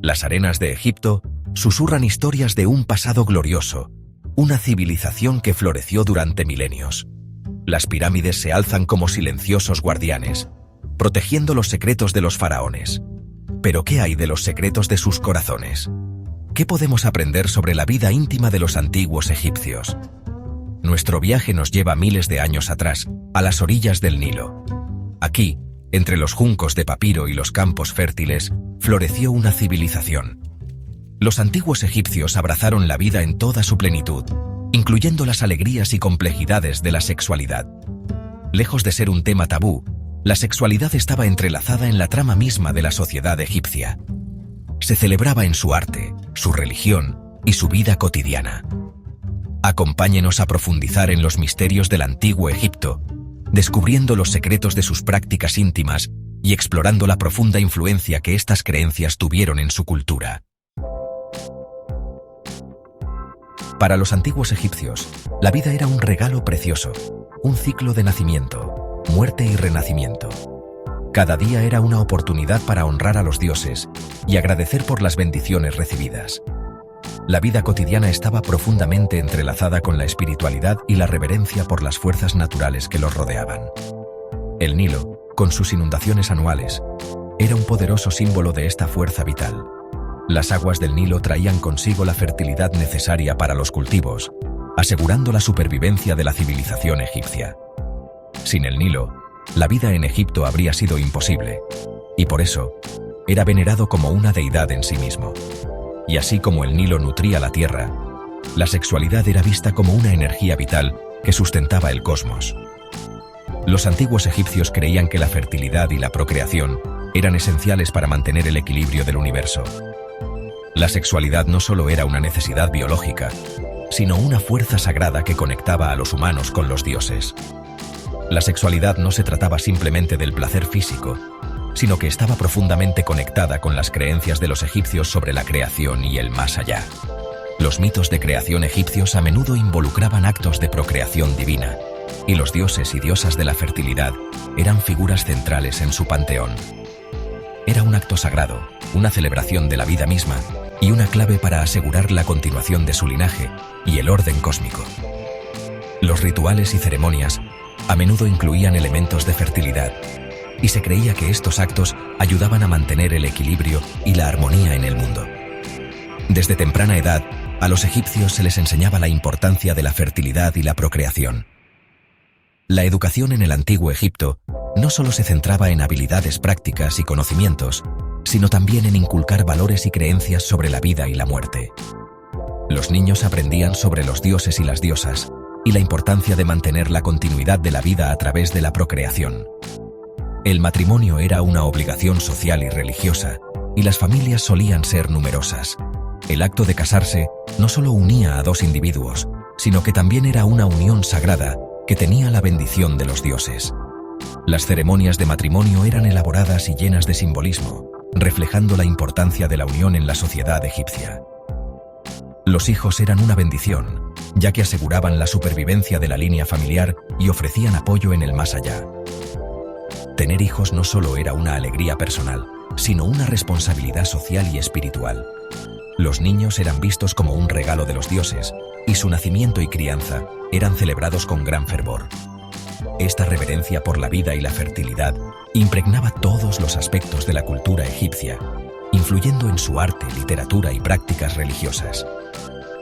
Las arenas de Egipto susurran historias de un pasado glorioso, una civilización que floreció durante milenios. Las pirámides se alzan como silenciosos guardianes, protegiendo los secretos de los faraones. Pero ¿qué hay de los secretos de sus corazones? ¿Qué podemos aprender sobre la vida íntima de los antiguos egipcios? Nuestro viaje nos lleva miles de años atrás, a las orillas del Nilo. Aquí, entre los juncos de papiro y los campos fértiles, floreció una civilización. Los antiguos egipcios abrazaron la vida en toda su plenitud, incluyendo las alegrías y complejidades de la sexualidad. Lejos de ser un tema tabú, la sexualidad estaba entrelazada en la trama misma de la sociedad egipcia. Se celebraba en su arte, su religión y su vida cotidiana. Acompáñenos a profundizar en los misterios del antiguo Egipto, descubriendo los secretos de sus prácticas íntimas y explorando la profunda influencia que estas creencias tuvieron en su cultura. Para los antiguos egipcios, la vida era un regalo precioso, un ciclo de nacimiento, muerte y renacimiento. Cada día era una oportunidad para honrar a los dioses y agradecer por las bendiciones recibidas. La vida cotidiana estaba profundamente entrelazada con la espiritualidad y la reverencia por las fuerzas naturales que los rodeaban. El Nilo, con sus inundaciones anuales, era un poderoso símbolo de esta fuerza vital. Las aguas del Nilo traían consigo la fertilidad necesaria para los cultivos, asegurando la supervivencia de la civilización egipcia. Sin el Nilo, la vida en Egipto habría sido imposible, y por eso, era venerado como una deidad en sí mismo. Y así como el Nilo nutría la tierra, la sexualidad era vista como una energía vital que sustentaba el cosmos. Los antiguos egipcios creían que la fertilidad y la procreación eran esenciales para mantener el equilibrio del universo. La sexualidad no solo era una necesidad biológica, sino una fuerza sagrada que conectaba a los humanos con los dioses. La sexualidad no se trataba simplemente del placer físico, sino que estaba profundamente conectada con las creencias de los egipcios sobre la creación y el más allá. Los mitos de creación egipcios a menudo involucraban actos de procreación divina, y los dioses y diosas de la fertilidad eran figuras centrales en su panteón. Era un acto sagrado, una celebración de la vida misma, y una clave para asegurar la continuación de su linaje y el orden cósmico. Los rituales y ceremonias a menudo incluían elementos de fertilidad, y se creía que estos actos ayudaban a mantener el equilibrio y la armonía en el mundo. Desde temprana edad, a los egipcios se les enseñaba la importancia de la fertilidad y la procreación. La educación en el antiguo Egipto no solo se centraba en habilidades prácticas y conocimientos, sino también en inculcar valores y creencias sobre la vida y la muerte. Los niños aprendían sobre los dioses y las diosas, y la importancia de mantener la continuidad de la vida a través de la procreación. El matrimonio era una obligación social y religiosa, y las familias solían ser numerosas. El acto de casarse no solo unía a dos individuos, sino que también era una unión sagrada que tenía la bendición de los dioses. Las ceremonias de matrimonio eran elaboradas y llenas de simbolismo, reflejando la importancia de la unión en la sociedad egipcia. Los hijos eran una bendición, ya que aseguraban la supervivencia de la línea familiar y ofrecían apoyo en el más allá. Tener hijos no solo era una alegría personal, sino una responsabilidad social y espiritual. Los niños eran vistos como un regalo de los dioses, y su nacimiento y crianza eran celebrados con gran fervor. Esta reverencia por la vida y la fertilidad impregnaba todos los aspectos de la cultura egipcia, influyendo en su arte, literatura y prácticas religiosas.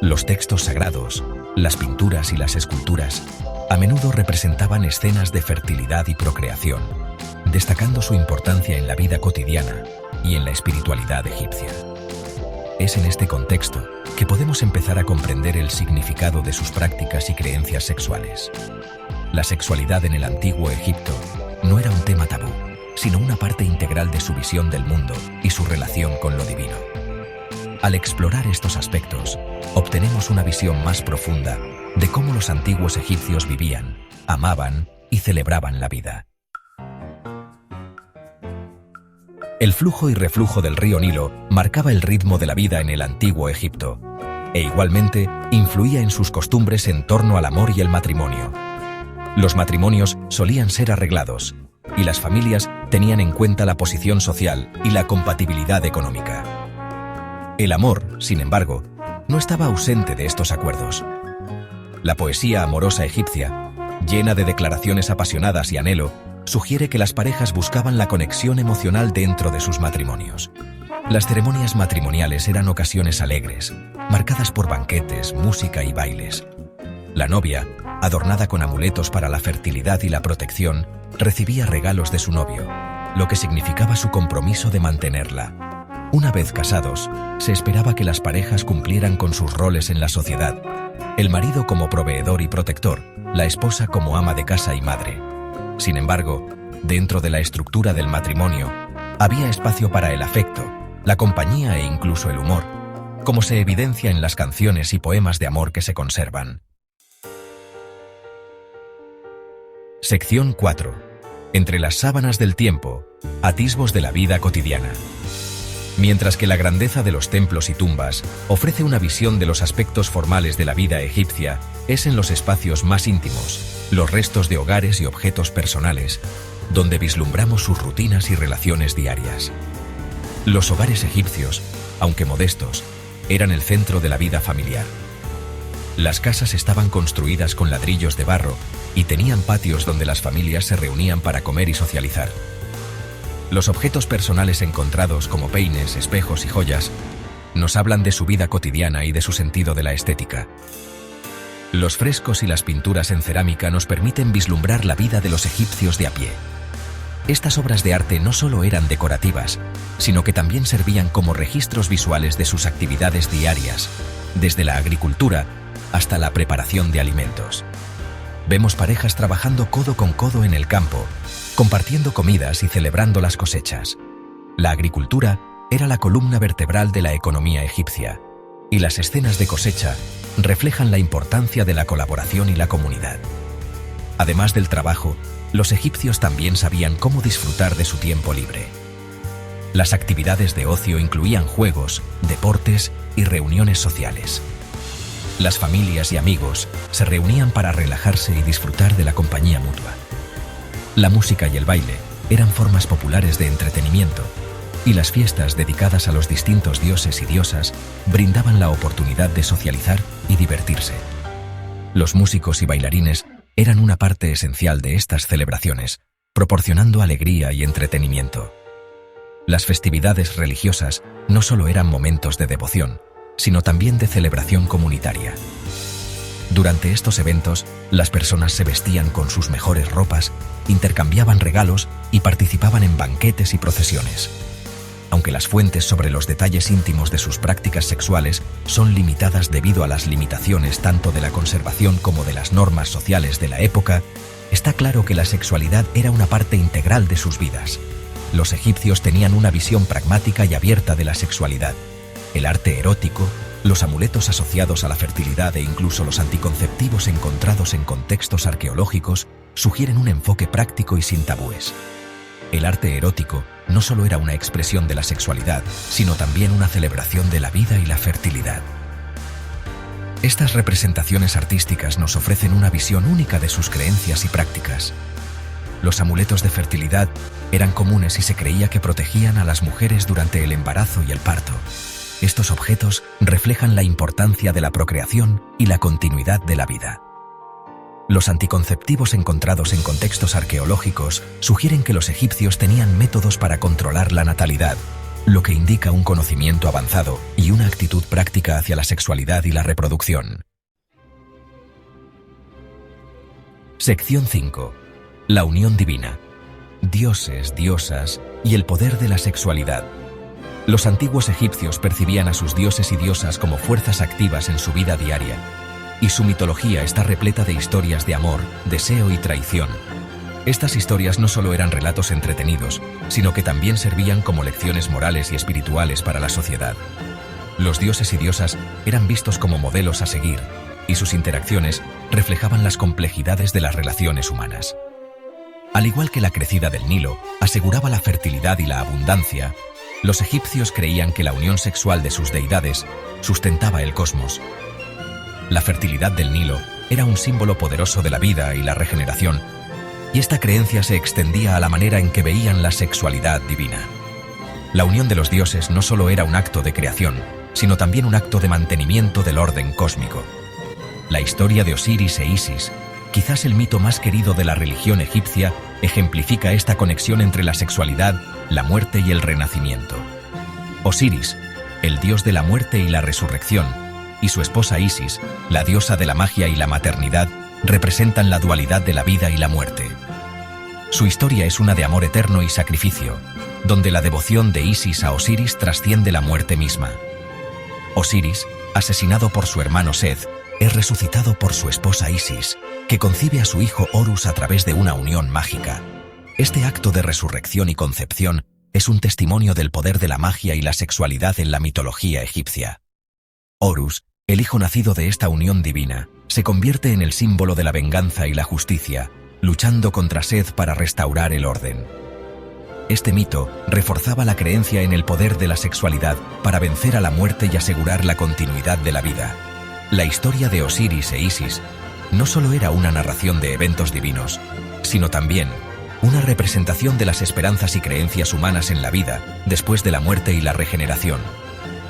Los textos sagrados, las pinturas y las esculturas a menudo representaban escenas de fertilidad y procreación, destacando su importancia en la vida cotidiana y en la espiritualidad egipcia. Es en este contexto que podemos empezar a comprender el significado de sus prácticas y creencias sexuales. La sexualidad en el antiguo Egipto no era un tema tabú, sino una parte integral de su visión del mundo y su relación con lo divino. Al explorar estos aspectos, obtenemos una visión más profunda de cómo los antiguos egipcios vivían, amaban y celebraban la vida. El flujo y reflujo del río Nilo marcaba el ritmo de la vida en el antiguo Egipto, e igualmente influía en sus costumbres en torno al amor y el matrimonio. Los matrimonios solían ser arreglados, y las familias tenían en cuenta la posición social y la compatibilidad económica. El amor, sin embargo, no estaba ausente de estos acuerdos. La poesía amorosa egipcia, llena de declaraciones apasionadas y anhelo, sugiere que las parejas buscaban la conexión emocional dentro de sus matrimonios. Las ceremonias matrimoniales eran ocasiones alegres, marcadas por banquetes, música y bailes. La novia, adornada con amuletos para la fertilidad y la protección, recibía regalos de su novio, lo que significaba su compromiso de mantenerla. Una vez casados, se esperaba que las parejas cumplieran con sus roles en la sociedad, el marido como proveedor y protector, la esposa como ama de casa y madre. Sin embargo, dentro de la estructura del matrimonio, había espacio para el afecto, la compañía e incluso el humor, como se evidencia en las canciones y poemas de amor que se conservan. Sección 4. Entre las sábanas del tiempo, atisbos de la vida cotidiana. Mientras que la grandeza de los templos y tumbas ofrece una visión de los aspectos formales de la vida egipcia, es en los espacios más íntimos, los restos de hogares y objetos personales, donde vislumbramos sus rutinas y relaciones diarias. Los hogares egipcios, aunque modestos, eran el centro de la vida familiar. Las casas estaban construidas con ladrillos de barro y tenían patios donde las familias se reunían para comer y socializar. Los objetos personales encontrados, como peines, espejos y joyas, nos hablan de su vida cotidiana y de su sentido de la estética. Los frescos y las pinturas en cerámica nos permiten vislumbrar la vida de los egipcios de a pie. Estas obras de arte no solo eran decorativas, sino que también servían como registros visuales de sus actividades diarias, desde la agricultura hasta la preparación de alimentos. Vemos parejas trabajando codo con codo en el campo, compartiendo comidas y celebrando las cosechas. La agricultura era la columna vertebral de la economía egipcia, y las escenas de cosecha reflejan la importancia de la colaboración y la comunidad. Además del trabajo, los egipcios también sabían cómo disfrutar de su tiempo libre. Las actividades de ocio incluían juegos, deportes y reuniones sociales. Las familias y amigos se reunían para relajarse y disfrutar de la compañía mutua. La música y el baile eran formas populares de entretenimiento, y las fiestas dedicadas a los distintos dioses y diosas brindaban la oportunidad de socializar y divertirse. Los músicos y bailarines eran una parte esencial de estas celebraciones, proporcionando alegría y entretenimiento. Las festividades religiosas no solo eran momentos de devoción, sino también de celebración comunitaria. Durante estos eventos, las personas se vestían con sus mejores ropas, intercambiaban regalos y participaban en banquetes y procesiones. Aunque las fuentes sobre los detalles íntimos de sus prácticas sexuales son limitadas debido a las limitaciones tanto de la conservación como de las normas sociales de la época, está claro que la sexualidad era una parte integral de sus vidas. Los egipcios tenían una visión pragmática y abierta de la sexualidad. El arte erótico, los amuletos asociados a la fertilidad e incluso los anticonceptivos encontrados en contextos arqueológicos sugieren un enfoque práctico y sin tabúes. El arte erótico no solo era una expresión de la sexualidad, sino también una celebración de la vida y la fertilidad. Estas representaciones artísticas nos ofrecen una visión única de sus creencias y prácticas. Los amuletos de fertilidad eran comunes y se creía que protegían a las mujeres durante el embarazo y el parto. Estos objetos reflejan la importancia de la procreación y la continuidad de la vida. Los anticonceptivos encontrados en contextos arqueológicos sugieren que los egipcios tenían métodos para controlar la natalidad, lo que indica un conocimiento avanzado y una actitud práctica hacia la sexualidad y la reproducción. Sección 5. La unión divina. Dioses, diosas y el poder de la sexualidad. Los antiguos egipcios percibían a sus dioses y diosas como fuerzas activas en su vida diaria, y su mitología está repleta de historias de amor, deseo y traición. Estas historias no solo eran relatos entretenidos, sino que también servían como lecciones morales y espirituales para la sociedad. Los dioses y diosas eran vistos como modelos a seguir, y sus interacciones reflejaban las complejidades de las relaciones humanas. Al igual que la crecida del Nilo aseguraba la fertilidad y la abundancia, los egipcios creían que la unión sexual de sus deidades sustentaba el cosmos. La fertilidad del Nilo era un símbolo poderoso de la vida y la regeneración, y esta creencia se extendía a la manera en que veían la sexualidad divina. La unión de los dioses no solo era un acto de creación, sino también un acto de mantenimiento del orden cósmico. La historia de Osiris e Isis, quizás el mito más querido de la religión egipcia, ejemplifica esta conexión entre la sexualidad, la muerte y el renacimiento. Osiris, el dios de la muerte y la resurrección, y su esposa Isis, la diosa de la magia y la maternidad, representan la dualidad de la vida y la muerte. Su historia es una de amor eterno y sacrificio, donde la devoción de Isis a Osiris trasciende la muerte misma. Osiris, asesinado por su hermano Seth, es resucitado por su esposa Isis, que concibe a su hijo Horus a través de una unión mágica. Este acto de resurrección y concepción es un testimonio del poder de la magia y la sexualidad en la mitología egipcia. Horus, el hijo nacido de esta unión divina, se convierte en el símbolo de la venganza y la justicia, luchando contra Seth para restaurar el orden. Este mito reforzaba la creencia en el poder de la sexualidad para vencer a la muerte y asegurar la continuidad de la vida. La historia de Osiris e Isis no solo era una narración de eventos divinos, sino también una representación de las esperanzas y creencias humanas en la vida después de la muerte y la regeneración.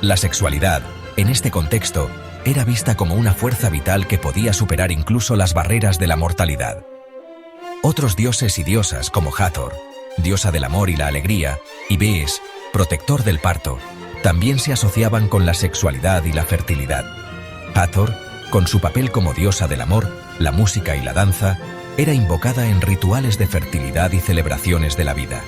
La sexualidad, en este contexto, era vista como una fuerza vital que podía superar incluso las barreras de la mortalidad. Otros dioses y diosas como Hathor, diosa del amor y la alegría, y Bes, protector del parto, también se asociaban con la sexualidad y la fertilidad. Hathor, con su papel como diosa del amor, la música y la danza, era invocada en rituales de fertilidad y celebraciones de la vida.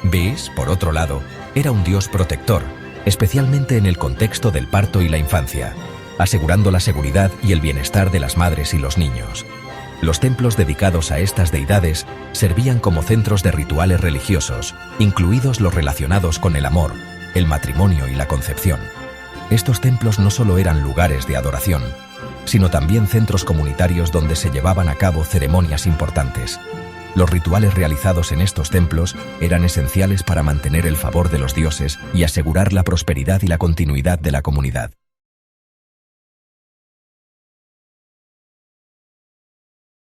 Bes, por otro lado, era un dios protector, especialmente en el contexto del parto y la infancia, asegurando la seguridad y el bienestar de las madres y los niños. Los templos dedicados a estas deidades servían como centros de rituales religiosos, incluidos los relacionados con el amor, el matrimonio y la concepción. Estos templos no solo eran lugares de adoración, sino también centros comunitarios donde se llevaban a cabo ceremonias importantes. Los rituales realizados en estos templos eran esenciales para mantener el favor de los dioses y asegurar la prosperidad y la continuidad de la comunidad.